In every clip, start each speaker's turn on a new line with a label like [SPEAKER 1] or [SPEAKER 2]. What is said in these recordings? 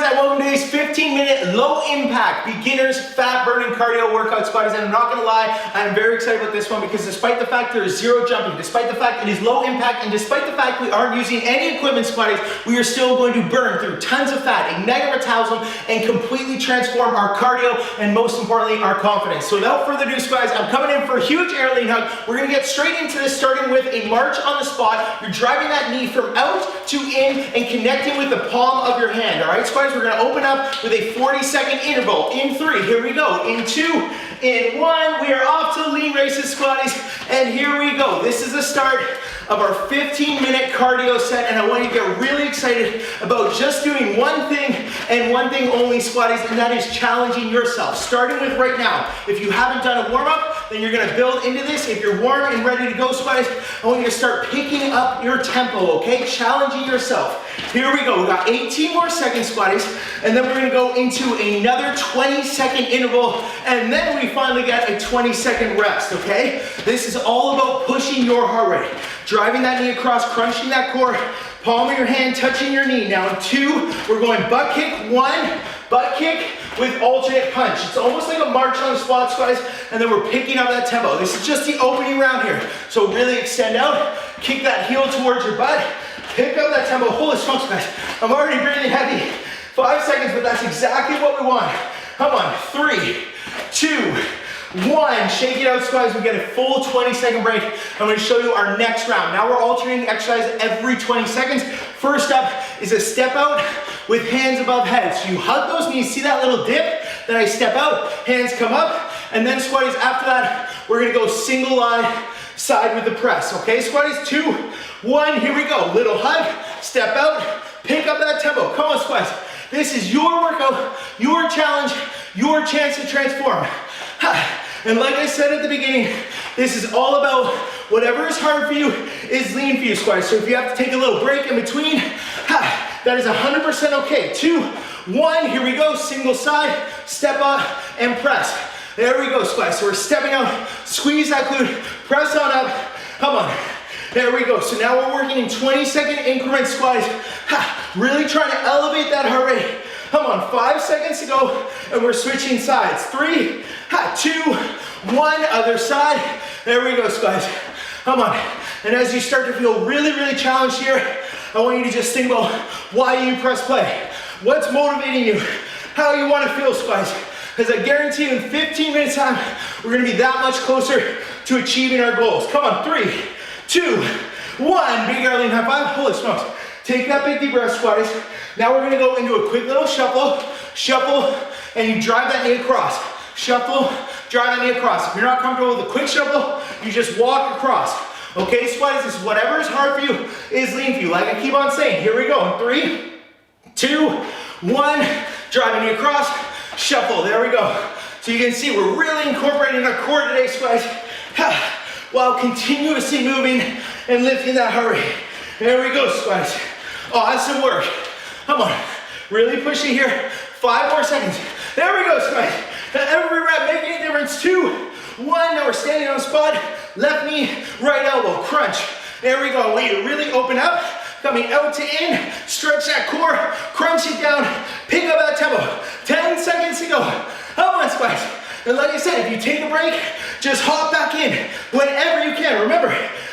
[SPEAKER 1] and welcome to today's 15-minute low-impact beginners fat-burning cardio workout, squatties. And I'm not gonna lie, I'm very excited about this one because despite the fact there is zero jumping, despite the fact it is low impact, and despite the fact we aren't using any equipment, squatties, we are still going to burn through tons of fat, ignite our metabolism, and completely transform our cardio and most importantly, our confidence. So without further ado, squatties, I'm coming in for a huge air lean hug. We're gonna get straight into this, starting with a march on the spot. You're driving that knee from out to in and connecting with the palm of your hand. All right, squatties, we're gonna open up with a 40-second interval. In 3, here we go. In 2, in 1, we are off to lean races, squatties. And here we go. This is the start of our 15-minute cardio set, and I want you to get really excited about just doing one thing and one thing only, squatties, and that is challenging yourself. Starting with right now. If you haven't done a warm-up, then you're gonna build into this. If you're warm and ready to go, squatties, I want you to start picking up your tempo, okay? Challenging yourself. Here we go. We got 18 more seconds, squatties, and then we're gonna go into another 20-second interval, and then we finally get a 20-second rest, okay? This is all about pushing your heart rate. Driving that knee across, crunching that core, palm of your hand touching your knee. Now in 2, we're going butt kick, 1, butt kick with alternate punch. It's almost like a march on the spot, squatties, and then we're picking up that tempo. This is just the opening round here. So really extend out, kick that heel towards your butt, pick up that tempo. Holy smokes, guys, I'm already breathing heavy. 5 seconds, but that's exactly what we want. Come on, 3, 2, 1, shake it out, squatties. We get a full 20-second break. I'm going to show you our next round. Now we're alternating exercise every 20 seconds. First up is a step out with hands above head. So you hug those knees, see that little dip? Then I step out, hands come up, and then squatties, after that, we're going to go single line side with the press. Okay, squatties, 2, 1, here we go. Little hug, step out, pick up that tempo. Come on, squatties. This is your workout, your challenge, your chance to transform. And like I said at the beginning, this is all about whatever is hard for you is lean for you, squatties. So if you have to take a little break in between, that is 100% okay. 2, 1, here we go. Single side, step up and press. There we go, squatties. So we're stepping out, squeeze that glute, press on up. Come on. There we go. So now we're working in 20-second increments, squatties. Really trying to elevate that heart rate. Come on, 5 seconds to go, and we're switching sides. 3, 2, 1, other side. There we go, squatties. Come on. And as you start to feel really, really challenged here, I want you to just think about why you press play. What's motivating you? How you want to feel, squatties. Because I guarantee you in 15 minutes time, we're going to be that much closer to achieving our goals. Come on, 3, 2, 1. Big air lean high five. Holy smokes. Take that big deep breath, squatties. Now we're gonna go into a quick little shuffle, and you drive that knee across. Shuffle, drive that knee across. If you're not comfortable with a quick shuffle, you just walk across. Okay, squatties, this is whatever is hard for you is lean for you. Like I keep on saying, here we go. In 3, 2, 1, driving knee across, shuffle, there we go. So you can see we're really incorporating our core today, squatties, while continuously moving and lifting that heart rate. There we go, squatties. Awesome work. Come on, really push it here. 5 more seconds. There we go, squatties. Every rep making a difference. 2, 1, now we're standing on the spot. Left knee, right elbow, crunch. There we go, I want you to really open up. Coming out to in, stretch that core, crunch it down, pick up that tempo. 10 seconds to go. Come on, squatties. And like I said, if you take a break, just hop back in whenever you can. Remember,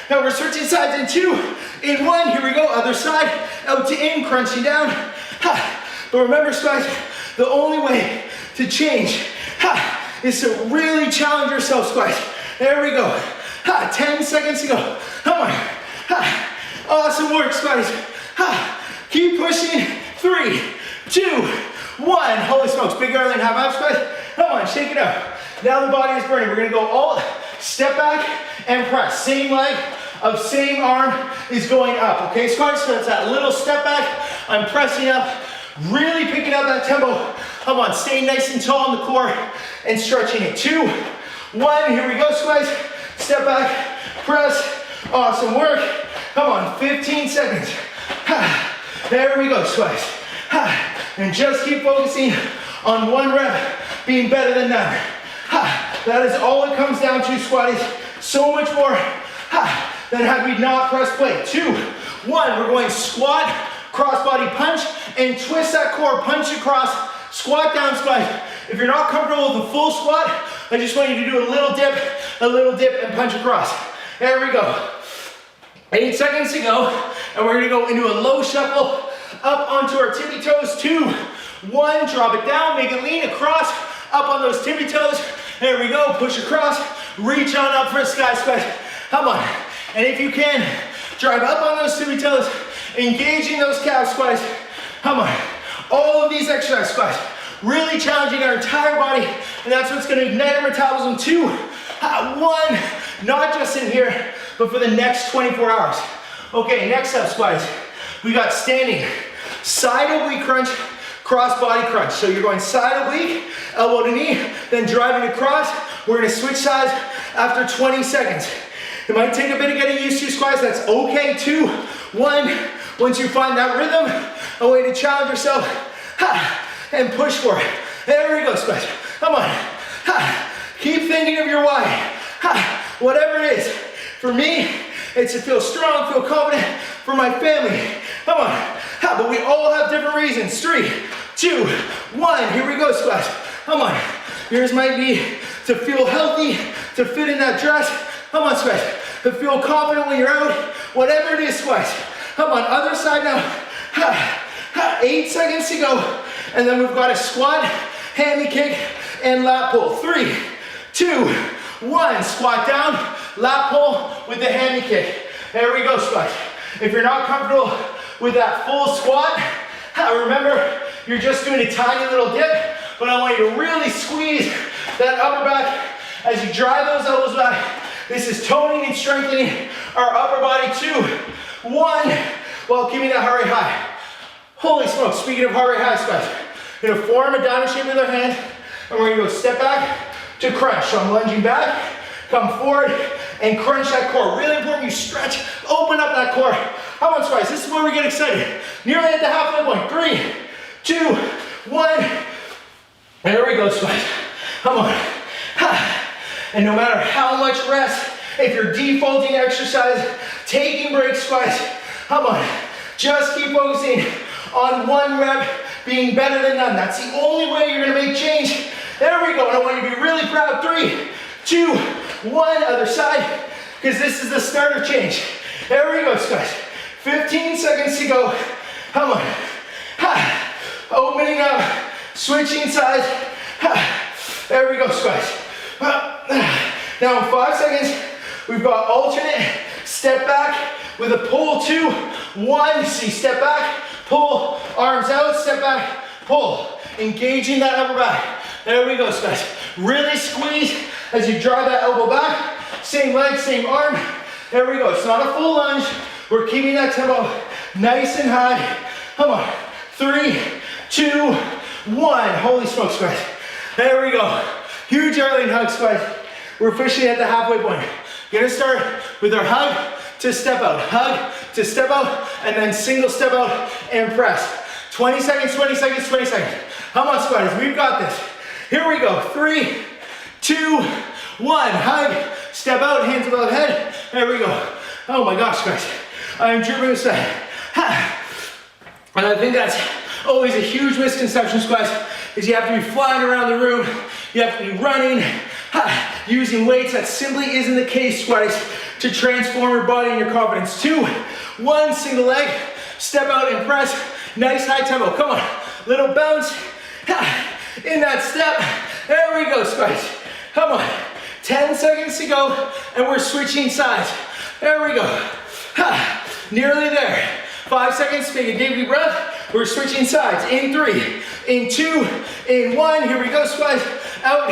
[SPEAKER 1] now we're switching sides in 2, in 1, here we go, other side, out to in, crunching down. But remember, squatties, the only way to change is to really challenge yourself, squatties. There we go. 10 seconds to go. Come on. Awesome work, squatties. Keep pushing. 3, 2, 1. Holy smokes, big air lean high five, squatties. Come on, shake it out. Now the body is burning. We're gonna go all step back and press. Same leg of same arm is going up. Okay, squatties, so it's that little step back. I'm pressing up, really picking up that tempo. Come on, staying nice and tall in the core and stretching it. 2, 1, here we go, squatties. Step back, press. Awesome work. Come on, 15 seconds. There we go, squatties. And just keep focusing on one rep being better than none. That is all it comes down to, squatties. So much more than had we not pressed play. 2, 1, we're going squat, cross body punch, and twist that core, punch across, squat down, squat. If you're not comfortable with the full squat, I just want you to do a little dip, and punch across. There we go. 8 seconds to go, and we're gonna go into a low shuffle, up onto our tippy toes, 2, 1, drop it down, make it lean across, up on those tippy toes. There we go, push across, reach on up for a sky squat. Come on, and if you can, drive up on those tippy toes, engaging those calf squats. Come on, all of these exercise squats, really challenging our entire body, and that's what's gonna ignite our metabolism. 2, 1, not just in here, but for the next 24 hours. Okay, next up, squats. We got standing, side oblique crunch, cross body crunch. So you're going side oblique, elbow to knee, then driving across. We're gonna switch sides after 20 seconds. It might take a bit of getting used to, squats, that's okay. 2, 1, once you find that rhythm, a way to challenge yourself, and push for it. There we go, squats. Come on. Keep thinking of your why. Whatever it is. For me, it's to feel strong, feel confident. For my family, come on. But we all have different reasons. 3, 2, 1. Here we go, squats. Come on. Yours might be to feel healthy, to fit in that dress. Come on, squats. To feel confident when you're out. Whatever it is, squats. Come on, other side now. 8 seconds to go. And then we've got a squat, hammy kick, and lat pull. 3, 2, 1. Squat down, lat pull with the hammy kick. There we go, squats. If you're not comfortable with that full squat, remember, you're just doing a tiny little dip, but I want you to really squeeze that upper back as you drive those elbows back. This is toning and strengthening our upper body. 2, 1, while keeping that heart rate high. Holy smokes, speaking of heart rate high, squats, we're gonna form a diamond shape with our hand, and we're gonna go step back to crunch. So I'm lunging back, come forward, and crunch that core. Really important you stretch, open up that core. Come on, squats, this is where we get excited. Nearly at the halfway point. 3, 2, 1. There we go, squats. Come on. And no matter how much rest, if you're defaulting exercise, taking breaks, squats, come on. Just keep focusing on 1 rep being better than none. That's the only way you're gonna make change. There we go, and I want you to be really proud. 3, 2, 1, other side, because this is the start of change. There we go, squats. 15 seconds to go. Come on. Opening up, switching sides. There we go, squats. Now in 5 seconds, we've got alternate step back with a pull. 2, 1. See, step back, pull, arms out, step back, pull. Engaging that upper back. There we go, squats. Really squeeze as you drive that elbow back. Same leg, same arm. There we go. It's not a full lunge. We're keeping that tempo nice and high. Come on. 3, 2, 1. Holy smokes, squats. There we go. Huge Arlene hug, squats. We're officially at the halfway point. We're gonna start with our hug to step out. Hug to step out, and then single step out and press. 20 seconds, 20 seconds, 20 seconds. Come on, squatters, we've got this. Here we go. 3, 2, 1. Hug, step out, hands above head. There we go. Oh my gosh, guys. I'm dripping with sweat. And I think that's always a huge misconception, squats, is you have to be flying around the room. You have to be running, using weights. That simply isn't the case, squatties, to transform your body and your confidence. 2, 1, single leg, step out and press. Nice high tempo. Come on. Little bounce in that step. There we go, squats. Come on. 10 seconds to go, and we're switching sides. There we go. Nearly there. 5 seconds, take a deep breath. We're switching sides. In 3, in 2, in 1. Here we go, squats. Out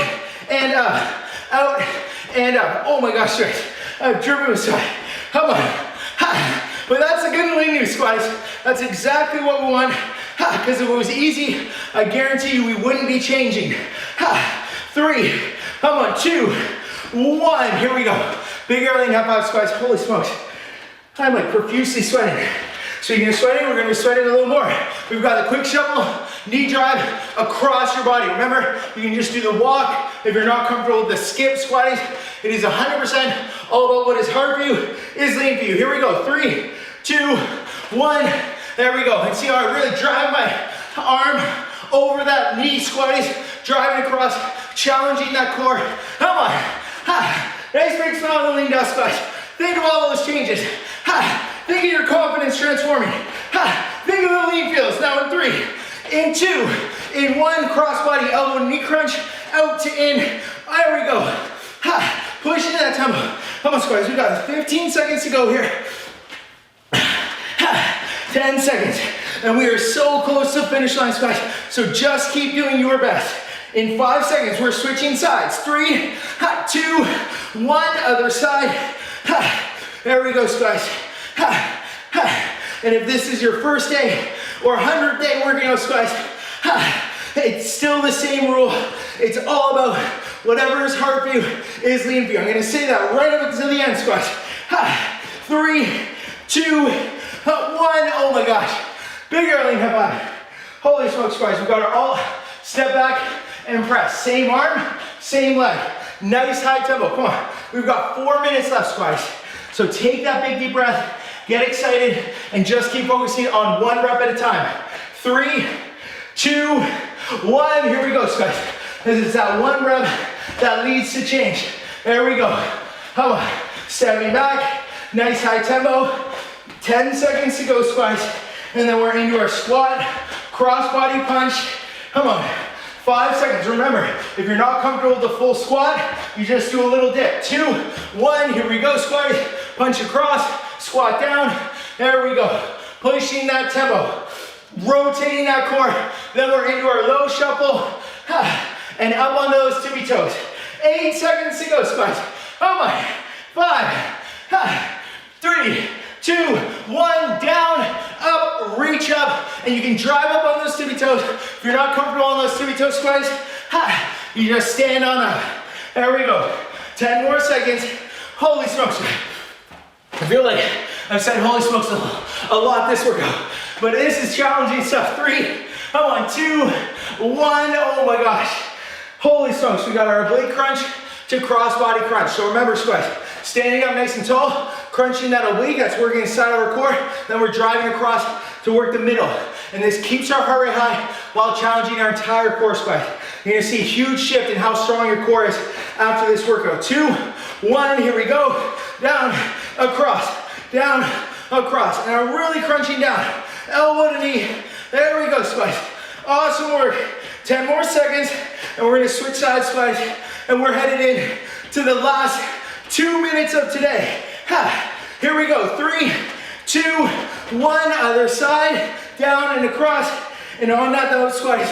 [SPEAKER 1] and up, out and up. Oh my gosh, squats. I'm dripping with sweat. Come on. But that's a good lean new, squats. That's exactly what we want. Because if it was easy, I guarantee you we wouldn't be changing. 3, come on, 2, 1. Here we go. Big early and half five squats. Holy smokes. I'm like profusely sweating. Speaking of sweating, we're gonna be sweating a little more. We've got the quick shuffle, knee drive across your body. Remember, you can just do the walk. If you're not comfortable with the skip squatting, it is 100% all about what is hard for you, is lean for you. Here we go, 3, 2, 1. There we go. And see how I really drive my arm over that knee, squatties, driving across, challenging that core. Come on. Nice big smile on the lean down squats. Think of all those changes. Think of your confidence transforming. Think of the lean feels. Now in 3, in 2, in 1, cross body, elbow to knee crunch, out to in. There we go. Push into that tempo. Come on, squats. We got 15 seconds to go here. 10 seconds. And we are so close to the finish line, squats. So just keep doing your best. In 5 seconds, we're switching sides. 3, 2, 1, other side. There we go, squats. And if this is your first day or 100th day working out squats, it's still the same rule. It's all about whatever is hard for you is lean for you. I'm gonna say that right up until the end, squats. 3, 2, 1. Oh my gosh. Big early lean, high five. Holy smokes, squats. We've got our all step back and press. Same arm, same leg. Nice high tempo. Come on. We've got 4 minutes left, squats. So take that big deep breath, get excited, and just keep focusing on 1 rep at a time. 3, 2, 1. Here we go, squats. This is that 1 rep that leads to change. There we go. Come on. Stepping back. Nice high tempo. 10 seconds to go, squats. And then we're into our squat, cross body punch. Come on. 5 seconds. Remember, if you're not comfortable with the full squat, you just do a little dip. 2, 1. Here we go, squat. Punch across, squat down. There we go. Pushing that tempo. Rotating that core. Then we're into our low shuffle. And up on those tippy toes. 8 seconds to go, squats. Come on. 5, 3, 2, 1, down, up, reach up, and you can drive up on those tippy toes. If you're not comfortable on those tippy toe squats, you just stand on up. There we go. 10 more seconds. Holy smokes. I feel like I've said holy smokes a lot this workout, but this is challenging stuff. 3, come on, 2, 1, oh my gosh. Holy smokes, we got our oblique crunch to cross body crunch. So remember, squats, standing up nice and tall, crunching that oblique, that's working inside of our core. Then we're driving across to work the middle. And this keeps our heart rate high while challenging our entire core, squat. You're gonna see a huge shift in how strong your core is after this workout. 2, 1, here we go. Down, across, down, across. And I'm really crunching down. Elbow to knee. There we go, squats. Awesome work. 10 more seconds, and we're gonna switch sides, squats. And we're headed in to the last 2 minutes of today. Here we go. 3, 2, 1. Other side. Down and across. And on that note, squats.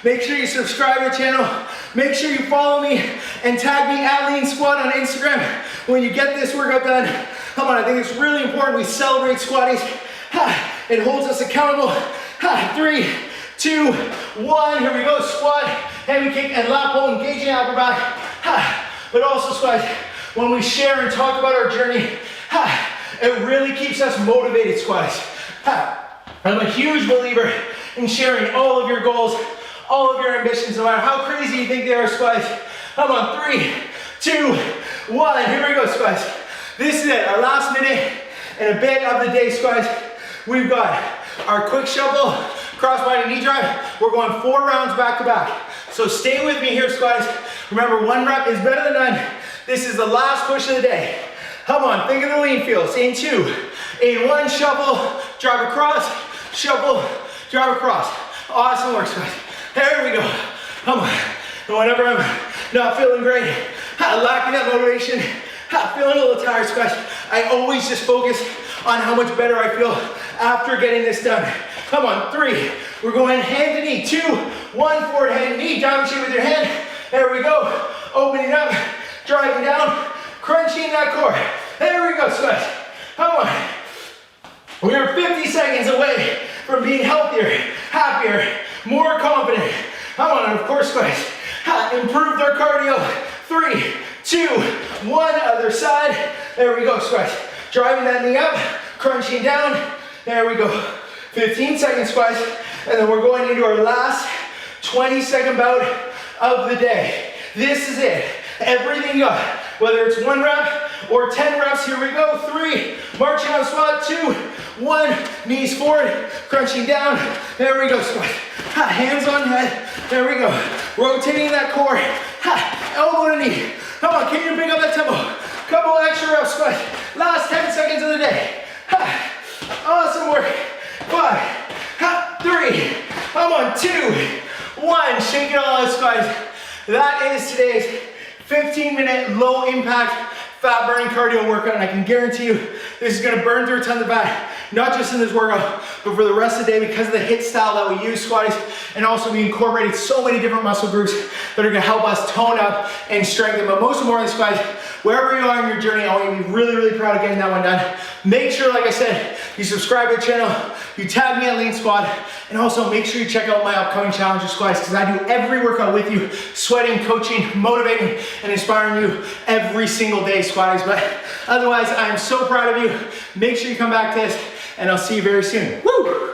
[SPEAKER 1] Make sure you subscribe to the channel. Make sure you follow me and tag me at LEANSQUAD on Instagram when you get this workout done. Come on, I think it's really important we celebrate squatties. It holds us accountable. 3, 2, 1. Here we go. Squat, heavy kick, and lat pull, engaging upper back. But also, squats, when we share and talk about our journey, it really keeps us motivated, squats. I'm a huge believer in sharing all of your goals, all of your ambitions, no matter how crazy you think they are, squats. Come on, 3, 2, 1. Here we go, squats. This is it, our last minute and a bit of the day, squats. We've got our quick shuffle, cross body knee drive. We're going 4 rounds back to back. So stay with me here, squats. Remember, 1 rep is better than none. This is the last push of the day. Come on, think of the lean feels. In 2, in 1, shuffle, drive across, shuffle, drive across. Awesome work, squats. There we go. Come on. And whenever I'm not feeling great, lacking that motivation, feeling a little tired, squats, I always just focus on how much better I feel after getting this done. Come on, 3. We're going hand to knee. 2, 1, forward hand to knee. Diamond shape with your hand. There we go. Opening up, driving down, crunching that core. There we go, squats. Come on. We are 50 seconds away from being healthier, happier, more confident. Come on, and of course, squats. Improve their cardio. 3, 2, 1, other side. There we go, squats. Driving that knee up, crunching down. There we go. 15 seconds, squats. And then we're going into our last 20-second bout of the day. This is it. Everything you got. Whether it's 1 rep, or 10 reps. Here we go. 3, marching on squat. 2, 1, knees forward, crunching down. There we go, squat. Hands on head. There we go. Rotating that core. Elbow to knee. Come on, can you pick up that tempo? Couple extra reps, squat. Last 10 seconds of the day. Awesome work. 5, 3, I'm on 2, 1. Shake it all out, squats. That is today's 15-minute low impact fat burning cardio workout, and I can guarantee you this is gonna burn through tons of fat, not just in this workout, but for the rest of the day because of the HIIT style that we use, squatties, and also we incorporated so many different muscle groups that are gonna help us tone up and strengthen. But most importantly, squatties, wherever you are in your journey, I want you to be really, really proud of getting that one done. Make sure, like I said, you subscribe to the channel, you tag me at LEANSQUAD, and also make sure you check out my upcoming challenges, squats, because I do every workout with you, sweating, coaching, motivating, and inspiring you every single day, squatties. But otherwise, I am so proud of you. Make sure you come back to this, and I'll see you very soon. Woo!